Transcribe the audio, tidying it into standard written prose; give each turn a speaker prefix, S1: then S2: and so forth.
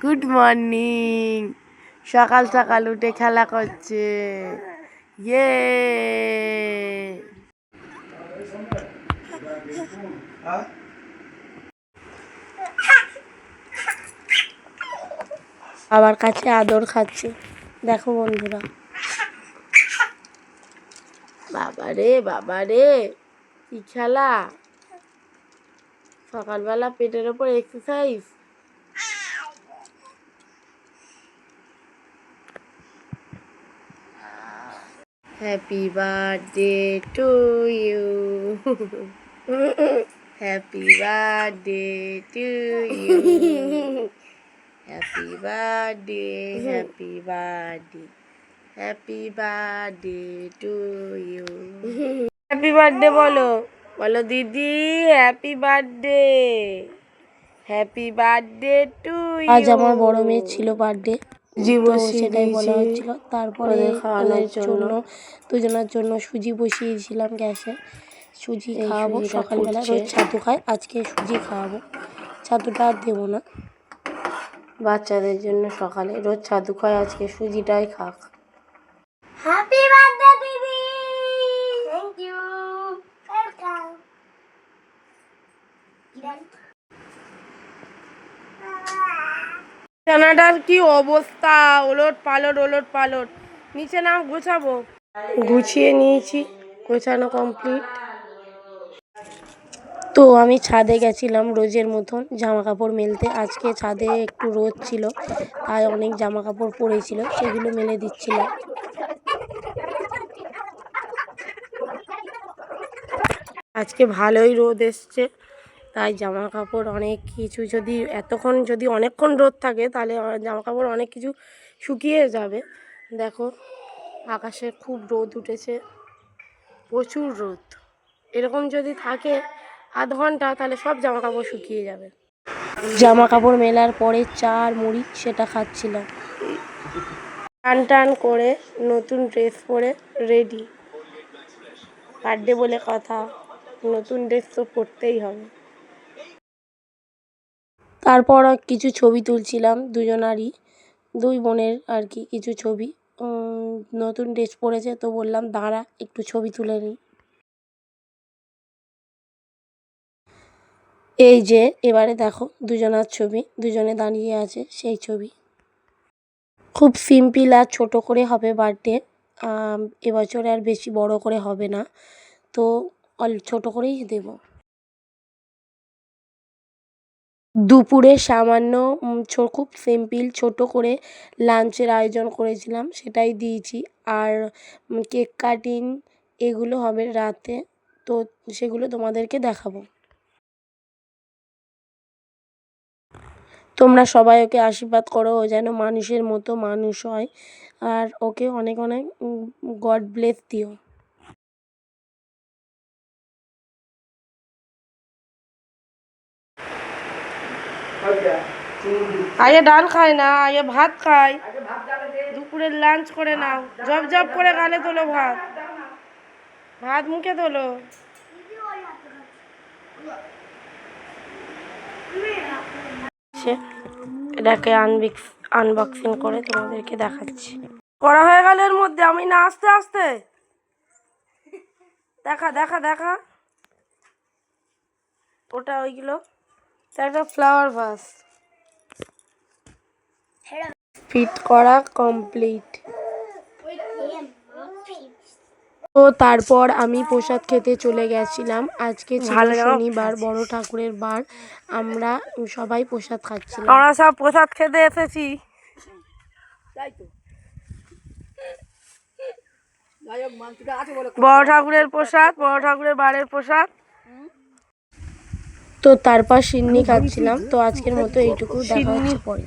S1: Good morning. সকাল সকাল উঠে খেলা করছে। ইয়ে বাবার কাছে আদর খাচ্ছে। দেখো বন্ধুরা, বাবারে বাবারে কি খেলা! সকালবেলা পেটের ওপর exercise. Happy birthday to you, happy birthday to you, happy birthday, happy birthday, happy birthday to you. Happy birthday বলো, বলো দিদি happy birthday, happy birthday to you. আজ আমার বড় মেয়ে ছিল বার্থডে, সেটাই বলা হচ্ছিল। তারপরে ওদের জন্য দুজনের জন্য সুজি বসিয়েছিলাম গ্যাসে। সুজি খাওয়াবো সকালবেলা, রোজ ছাতু খাই, আজকে সুজি খাওয়াবো। ছাতুটা আর দেবো না বাচ্চাদের জন্য, সকালে রোজ ছাতু খায়, আজকে সুজিটাই খাক। হ্যাপি বার্থডে দিদি, থ্যাংক ইউ, ওয়েলকাম। বিছানাটার কি অবস্থা, ওলট পালট ওলট পালট। নিচে নাম গোছাবো, গুছিয়ে নিয়েছি, গোছানো কমপ্লিট। তো আমি ছাদে গেছিলাম রোজের মতন জামা কাপড় মেলতে। আজকে ছাদে একটু রোদ ছিল, তাই অনেক জামা কাপড় পড়েছিল, সেগুলো মেলে দিচ্ছিলাম। আজকে ভালোই রোদ এসছে, তাই জামা কাপড় অনেক কিছু, যদি এতক্ষণ যদি অনেকক্ষণ রোদ থাকে তাহলে জামা কাপড় অনেক কিছু শুকিয়ে যাবে। দেখো আকাশে খুব রোদ উঠেছে, প্রচুর রোদ। এরকম যদি থাকে আধ ঘন্টা তাহলে সব জামা কাপড় শুকিয়ে যাবে। জামা কাপড় মেলার পরে চা আর মুড়ি সেটা খাচ্ছিলাম। টান টান করে নতুন ড্রেস পরে রেডি, বার্থডে বলে কথা, নতুন ড্রেস তো পরতেই হবে। তারপর কিছু ছবি তুলছিলাম দুজনারই, দুই বোনের আর কি কিছু ছবি। নতুন ড্রেস পরেছে তো বললাম দাঁড়া একটু ছবি তুলে নিই। এই যে এবারে দেখো দুজনার ছবি, দুজনে দাঁড়িয়ে আছে সেই ছবি। খুব সিম্পল আর ছোট করে হবে বার্থডে, এবছরে আর বেশি বড় করে হবে না, তো ছোট করেই দেব। দুপুরে সামান্য খুব সিম্পল ছোট করে লাঞ্চের আয়োজন করেছিলাম, সেটাই দিয়েছি। আর কেক কাটিং এগুলো হবে রাতে, তো সেগুলো তোমাদেরকে দেখাবো। তোমরা সবাই ওকে আশীর্বাদ করো, ও যেন মানুষের মতো মানুষ হয়, আর ওকে অনেক অনেক গড ব্লেস দিও। আগে ডাল খায় না, আগে ভাত খায়, দুপুরের লাঞ্চ করে নাও। জব জব করে গালে তোলো ভাত, ভাত মুখে তোলো। এটাকে আনবক্সিং করে তোমাদেরকে দেখাচ্ছি। করা হয়ে গেল এর মধ্যে, আমি না আস্তে আস্তে দেখা দেখা দেখা ওটা ওইগুলো একটা ফ্লাওয়ার ভাস ফিট করা কমপ্লিট। তো তারপর আমি প্রসাদ খেতে চলে গেছিলাম। আজকে ছিল শনিবার, বড় ঠাকুরের বার, আমরা সবাই প্রসাদ খাচ্ছিলাম। আমরা সব প্রসাদ খেতে এসেছি। বড় ঠাকুরের প্রসাদ, বড় ঠাকুরের বারের প্রসাদ। তো তারপর সিন্নি খাচ্ছিলাম। তো আজকের মতো এইটুকু, দেখা হচ্ছে পরে।